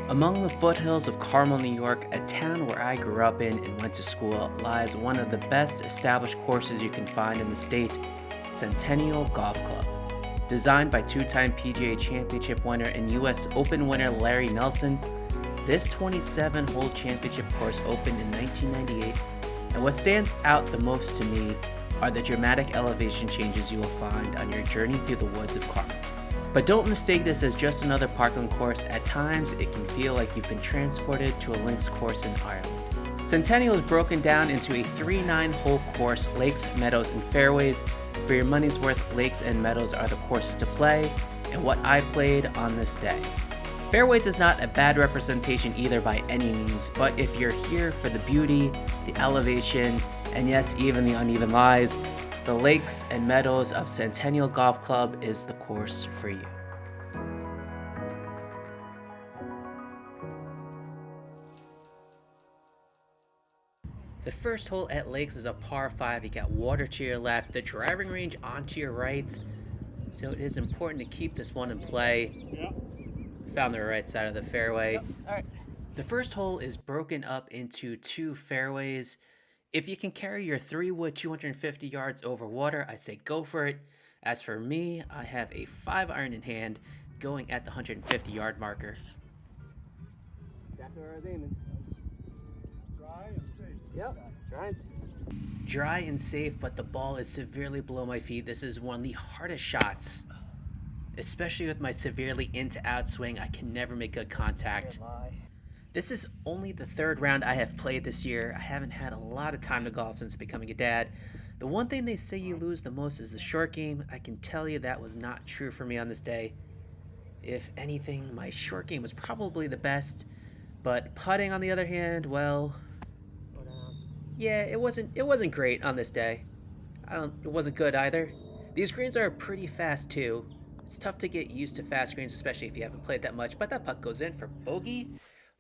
Among the foothills of Carmel, New York, a town where I grew up in and went to school, lies one of the best established courses you can find in the state, Centennial Golf Club. Designed by two-time PGA Championship winner and US Open winner Larry Nelson, this 27-hole championship course opened in 1998, and what stands out the most to me are the dramatic elevation changes you will find on your journey through the woods of Carmel. But don't mistake this as just another parkland course. At times, it can feel like you've been transported to a links course in Ireland. Centennial is broken down into a 3-9-hole course, lakes, meadows, and fairways. For your money's worth, lakes and meadows are the courses to play, and what I played on this day. Fairways is not a bad representation either by any means, but if you're here for the beauty, the elevation, and yes, even the uneven lies, the lakes and meadows of Centennial Golf Club is the course for you. The first hole at Lakes is a par 5. You got water to your left, the driving range onto your right, so it is important to keep this one in play. Found the right side of the fairway. All right. The first hole is broken up into 2 fairways. If you can carry your 3-wood 250 yards over water, I say go for it. As for me, I have a 5-iron in hand going at the 150-yard marker. Exactly where I was aiming. Dry and safe. Yep, dry and safe. Dry and safe, but the ball is severely below my feet. This is one of the hardest shots. Especially with my severely in-to-out swing, I can never make good contact. This is only the 3rd round I have played this year. I haven't had a lot of time to golf since becoming a dad. The one thing they say you lose the most is the short game. I can tell you that was not true for me on this day. If anything, my short game was probably the best, but putting on the other hand, well, yeah, it wasn't great on this day. It wasn't good either. These greens are pretty fast too. It's tough to get used to fast greens, especially if you haven't played that much, but that putt goes in for bogey.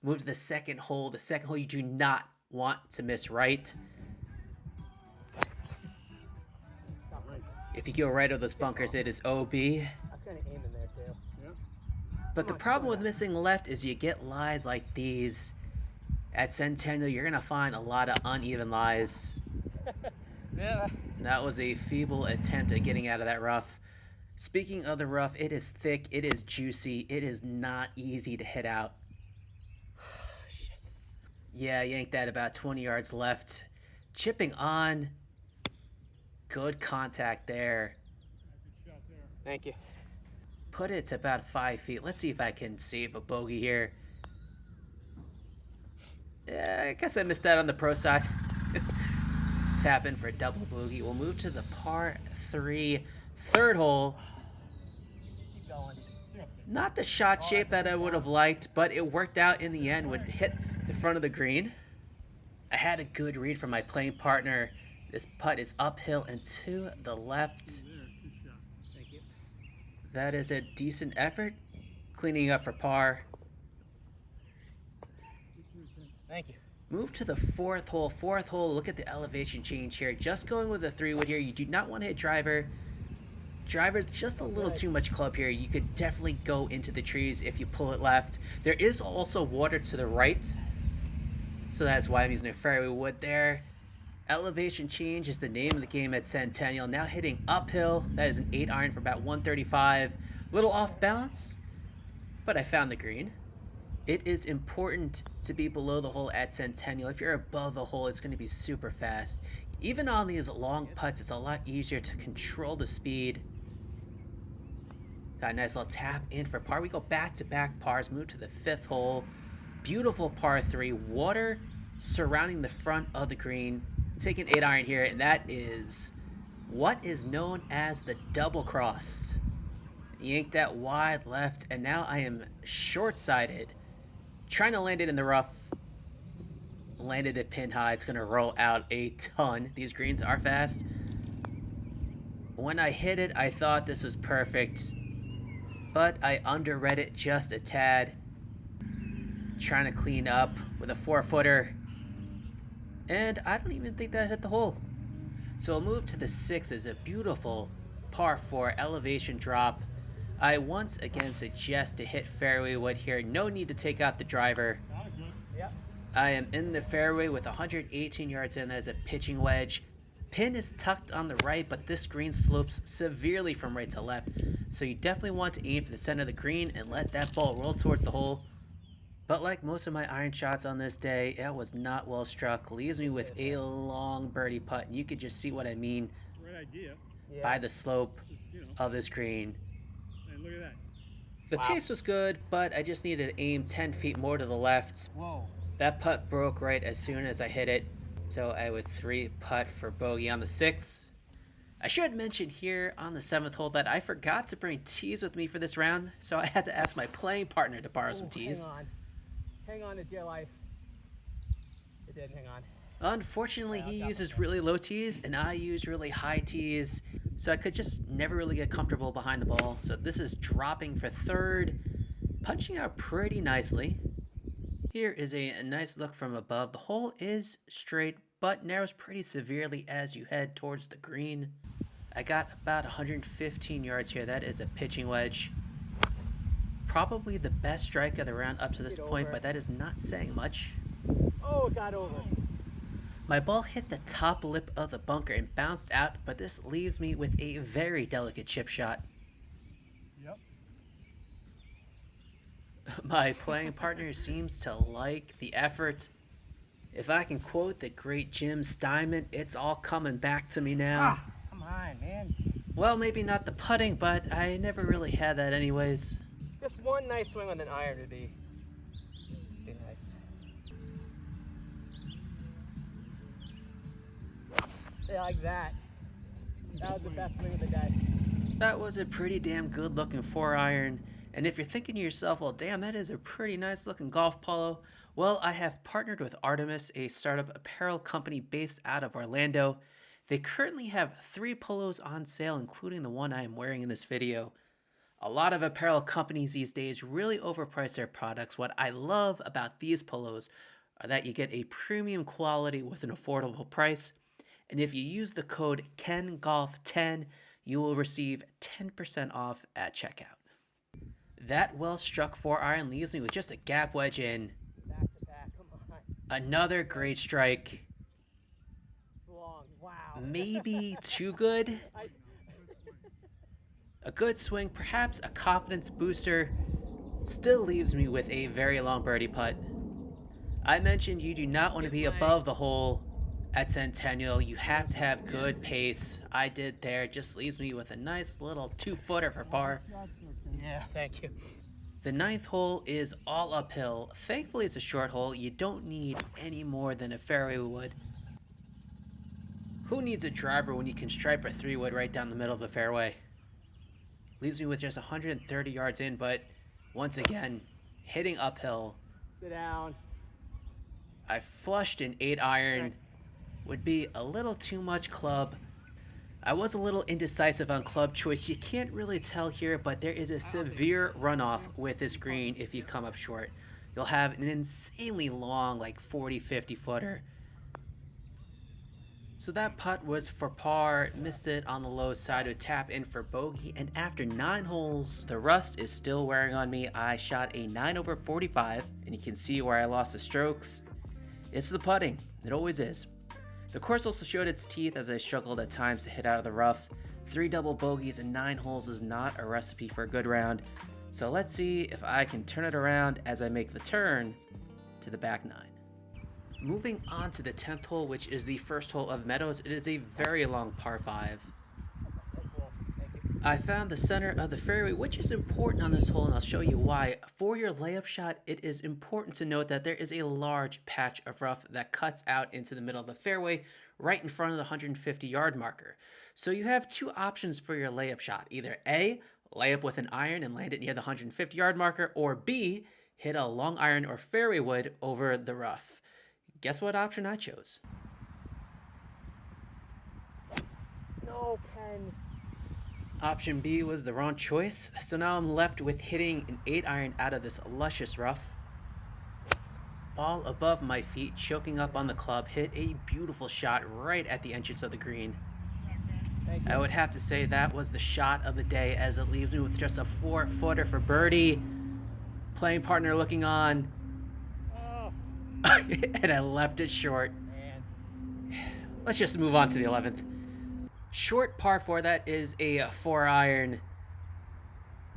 Move to the second hole. The second hole you do not want to miss right. If you go right of those bunkers, it is OB. I was kind of aiming there too. Yeah. But the problem with missing left is you get lies like these. At Centennial, you're going to find a lot of uneven lies. Yeah. That was a feeble attempt at getting out of that rough. Speaking of the rough, it is thick, it is juicy, it is not easy to hit out. Yeah, yanked that about 20 yards left. Chipping on. Good contact there. Good shot there. Thank you. Put it to about 5 feet. Let's see if I can save a bogey here. Yeah, I guess I missed that on the pro side. Tap in for a double bogey. We'll move to the par 3 3rd hole. Keep going. Not the shot shape that I would have liked, but it worked out in the end. Would hit the front of the green. I had a good read from my playing partner. This putt is uphill and to the left. There, good shot. Thank you. That is a decent effort. Cleaning up for par. Thank you. Move to the 4th hole. 4th hole, look at the elevation change here. Just going with a 3-wood here. You do not want to hit driver. Driver's just a little too much club here. You could definitely go into the trees if you pull it left. There is also water to the right, so that's why I'm using a fairway wood there. Elevation change is the name of the game at Centennial. Now hitting uphill. That is an 8-iron for about 135. A little off balance, but I found the green. It is important to be below the hole at Centennial. If you're above the hole, it's going to be super fast. Even on these long putts, it's a lot easier to control the speed. Got a nice little tap in for par. We go back-to-back pars. Move to the 5th hole. Beautiful par 3. Water surrounding the front of the green. Take an 8-iron here, and that is what is known as the double cross. Yank that wide left, and now I am short-sided. Trying to land it in the rough. Landed it pin high. It's going to roll out a ton. These greens are fast. When I hit it, I thought this was perfect, but I underread it just a tad. Trying to clean up with a 4-footer, and I don't even think that hit the hole. So I'll move to the 6th. Is a beautiful par 4 elevation drop. I once again suggest to hit fairway wood here. No need to take out the driver. Not good. Yep. I am in the fairway with 118 yards in. That is a pitching wedge. Pin is tucked on the right, but this green slopes severely from right to left. So you definitely want to aim for the center of the green and let that ball roll towards the hole. But like most of my iron shots on this day, it was not well struck. Leaves me with a long birdie putt. And you could just see what I mean Great idea. Yeah. by the slope Just, of this green. and look at that. The Wow. pace was good, but I just needed to aim 10 feet more to the left. Whoa. That putt broke right as soon as I hit it, so I would 3-putt for bogey on the 6th. I should mention here on the 7th hole that I forgot to bring tees with me for this round, so I had to ask my playing partner to borrow some tees. Hang on. Hang on to dear life. It did, hang on. Unfortunately, he Yeah, uses really low tees, and I use really high tees, so I could just never really get comfortable behind the ball. So this is dropping for 3rd, punching out pretty nicely. Here is a nice look from above. The hole is straight, but narrows pretty severely as you head towards the green. I got about 115 yards here. That is a pitching wedge. Probably the best strike of the round up to this Get point, over. but that is not saying much. Oh, it got over. My ball hit the top lip of the bunker and bounced out, but this leaves me with a very delicate chip shot. Yep. My playing partner seems to like the effort. If I can quote the great Jim Steinman, it's all coming back to me now. Come on, man. Well, maybe not the putting, but I never really had that anyways. Just one nice swing on an iron would be nice. Yeah, like that. That was the best swing of the day. That was a pretty damn good looking 4-iron. And if you're thinking to yourself, well, damn, that is a pretty nice looking golf polo. Well, I have partnered with Artemis, a startup apparel company based out of Orlando. They currently have 3 polos on sale, including the one I am wearing in this video. A lot of apparel companies these days really overprice their products. What I love about these polos are that you get a premium quality with an affordable price. And if you use the code KENGOLF10, you will receive 10% off at checkout. That well struck 4-iron leaves me with just a gap wedge in. Back to back, come on. Another great strike. Long, wow. Maybe too good. I, A good swing, perhaps a confidence booster, still leaves me with a very long birdie putt. I mentioned you do not want to be above the hole at Centennial. You have to have good pace. I did there. Just leaves me with a nice little 2-footer for par. yeah, thank you. The 9th hole is all uphill. Thankfully, it's a short hole. You don't need any more than a fairway wood. Who needs a driver when you can stripe a 3-wood right down the middle of the fairway? Leaves me with just 130 yards in, but once again, hitting uphill. Sit down. I flushed an 8-iron. Would be a little too much club. I was a little indecisive on club choice. You can't really tell here, but there is a severe runoff with this green if you come up short. You'll have an insanely long, like 40, 50 footer. So that putt was for par, missed it on the low side to tap in for bogey, and after 9 holes, the rust is still wearing on me. I shot a 9 over 45, and you can see where I lost the strokes. It's the putting, it always is. The course also showed its teeth as I struggled at times to hit out of the rough. 3 double bogeys in 9 holes is not a recipe for a good round, so let's see if I can turn it around as I make the turn to the back 9. Moving on to the 10th hole, which is the first hole of Meadows, it is a very long par 5. Cool. Thank you. I found the center of the fairway, which is important on this hole, and I'll show you why. For your layup shot, it is important to note that there is a large patch of rough that cuts out into the middle of the fairway, right in front of the 150-yard marker. So you have 2 options for your layup shot. Either A, lay up with an iron and land it near the 150-yard marker, or B, hit a long iron or fairway wood over the rough. Guess what option I chose? No pen. Option B was the wrong choice, so now I'm left with hitting an 8-iron out of this luscious rough. Ball above my feet, choking up on the club, hit a beautiful shot right at the entrance of the green. Thank you. I would have to say that was the shot of the day, as it leaves me with just a 4-footer for birdie. Playing partner looking on. Oh, And I left it short. Man. Let's just move on to the 11th. Short par 4, that is a 4-iron.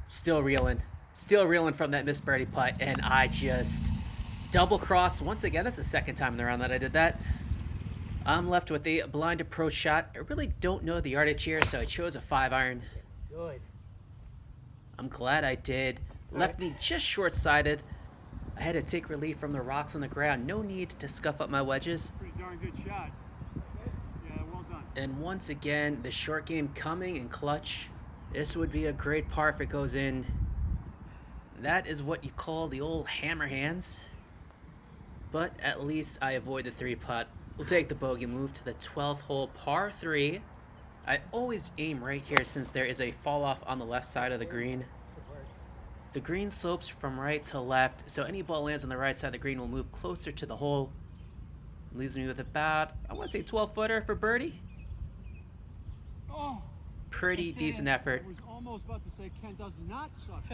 Still reeling from that missed birdie putt, and I just double crossed once again. That's the second time in the round that I did that. I'm left with a blind approach shot. I really don't know the yardage here, so I chose a 5-iron. Good. I'm glad I did. Left me just short-sided. I had to take relief from the rocks on the ground. No need to scuff up my wedges. pretty darn good shot. Yeah, well done. And once again, the short game coming in clutch. This would be a great par if it goes in. That is what you call the old hammer hands. But at least I avoid the 3-putt. We'll take the bogey, move to the 12th hole, par 3. I always aim right here since there is a fall off on the left side of the green. The green slopes from right to left, so any ball lands on the right side of the green will move closer to the hole. Leaves me with about, I want to say 12-footer for birdie. Oh, Pretty Ken, decent effort. I was almost about to say Ken does not suck.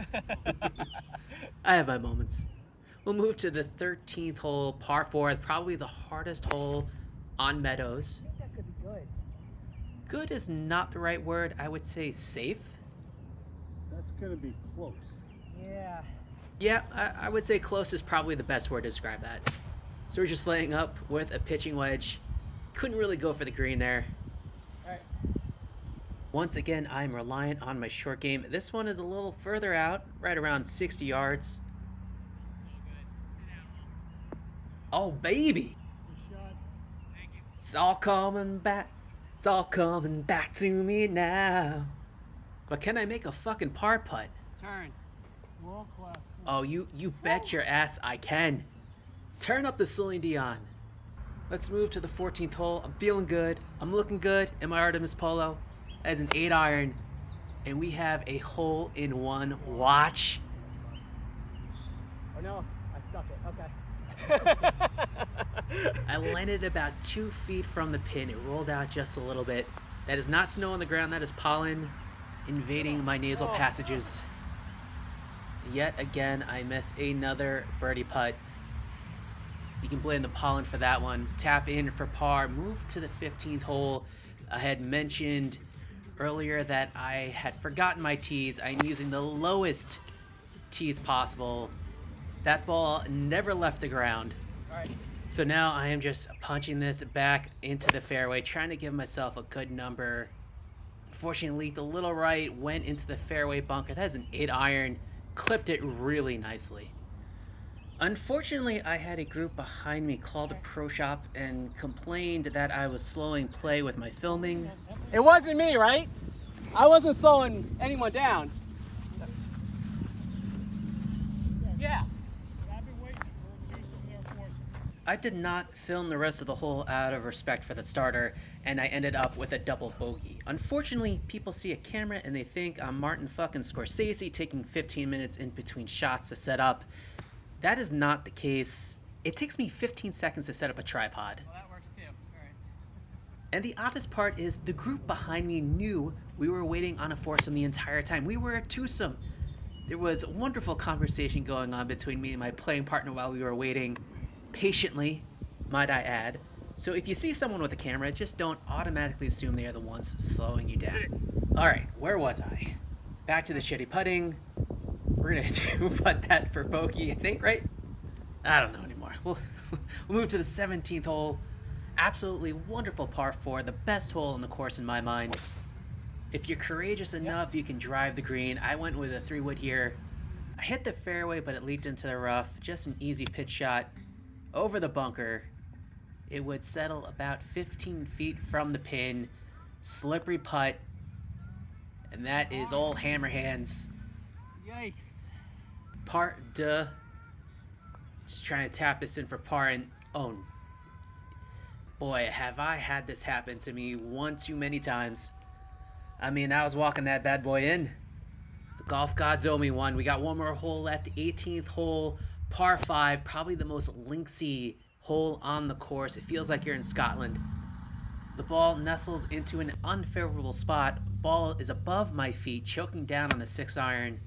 I have my moments. We'll move to the 13th hole, par 4, probably the hardest hole on Meadows. I think that could be good. Good is not the right word. I would say safe. That's gonna be close. Yeah. Yeah, I would say close is probably the best word to describe that. So we're just laying up with a pitching wedge. Couldn't really go for the green there. All right. Once again, I'm reliant on my short game. This one is a little further out, right around 60 yards. Oh, baby! Good shot. It's all coming back. It's all coming back to me now. But can I make a fucking par putt? Turn. World class. Oh, you bet your ass I can. Turn up the Celine Dion. Let's move to the 14th hole. I'm feeling good. I'm looking good in my Artemis Polo. That is an 8-iron. And we have a hole-in-one. Watch. Oh no, I stuck it. Okay. I landed about 2 feet from the pin. It rolled out just a little bit. That is not snow on the ground. That is pollen invading my nasal passages. Yet again, I miss another birdie putt. You can blame the pollen for that one. Tap in for par. Move to the 15th hole. I had mentioned earlier that I had forgotten my tees. I'm using the lowest tees possible. That ball never left the ground. All right. So now I am just punching this back into the fairway, trying to give myself a good number. Unfortunately, the little right went into the fairway bunker. That is an 8-iron. Clipped it really nicely. Unfortunately, I had a group behind me called a pro shop and complained that I was slowing play with my filming. It wasn't me, right? I wasn't slowing anyone down. Yeah. I've been waiting for Jason there for us. I did not film the rest of the hole out of respect for the starter, and I ended up with a double bogey. Unfortunately, people see a camera and they think I'm Martin fucking Scorsese taking 15 minutes in between shots to set up. That is not the case. It takes me 15 seconds to set up a tripod. Well, that works too. All right. And the oddest part is the group behind me knew we were waiting on a foursome the entire time. We were a twosome. There was a wonderful conversation going on between me and my playing partner while we were waiting patiently, might I add. So if you see someone with a camera, just don't automatically assume they are the ones slowing you down. All right, where was I? Back to the shitty putting. We're gonna do putt that for bogey, I think, right? I don't know anymore. We'll move to the 17th hole. Absolutely wonderful par 4, the best hole on the course in my mind. If you're courageous enough, you can drive the green. I went with a 3-wood here. I hit the fairway, but it leaked into the rough. Just an easy pitch shot over the bunker. It would settle about 15 feet from the pin. Slippery putt. And that is all hammer hands. Yikes. Par de. Just trying to tap this in for par, and oh boy, have I had this happen to me one too many times. I mean, I was walking that bad boy in. The golf gods owe me one. We got one more hole left, 18th hole, par 5, probably the most linksy hole on the course. It feels like you're in Scotland. The ball nestles into an unfavorable spot. Ball is above my feet, choking down on the 6-iron.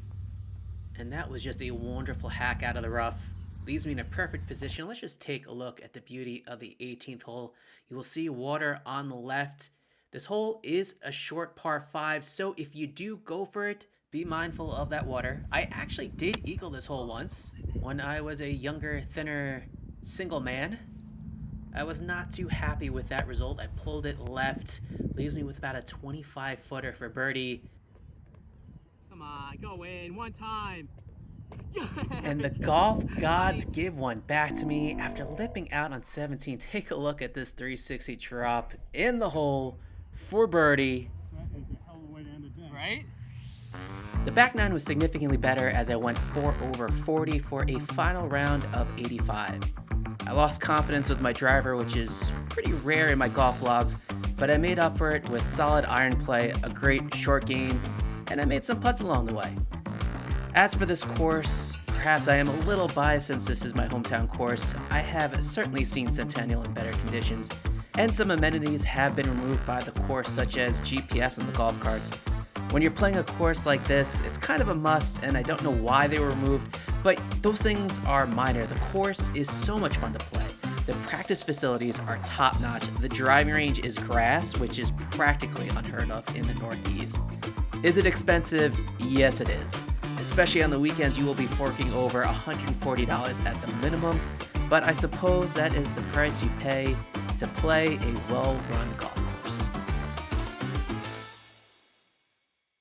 And that was just a wonderful hack out of the rough. Leaves me in a perfect position. Let's just take a look at the beauty of the 18th hole. You will see water on the left. This hole is a short par 5, so if you do go for it, be mindful of that water. I actually did eagle this hole once when I was a younger, thinner, single man. I was not too happy with that result. I pulled it left. Leaves me with about a 25-footer for birdie. Come on, go in one time. And the golf gods give one back to me after lipping out on 17. Take a look at this 360 drop in the hole for birdie. That is a hell of a way to end the day. Right? The back nine was significantly better as I went 4 over 40 for a final round of 85. I lost confidence with my driver, which is pretty rare in my golf vlogs, but I made up for it with solid iron play, a great short game, and I made some putts along the way. As for this course, perhaps I am a little biased since this is my hometown course. I have certainly seen Centennial in better conditions, and some amenities have been removed by the course, such as GPS on the golf carts. When you're playing a course like this, it's kind of a must, and I don't know why they were removed, but those things are minor. The course is so much fun to play. The practice facilities are top-notch. The driving range is grass, which is practically unheard of in the Northeast. Is it expensive? Yes, it is. Especially on the weekends, you will be forking over $140 at the minimum, but I suppose that is the price you pay to play a well-run golf.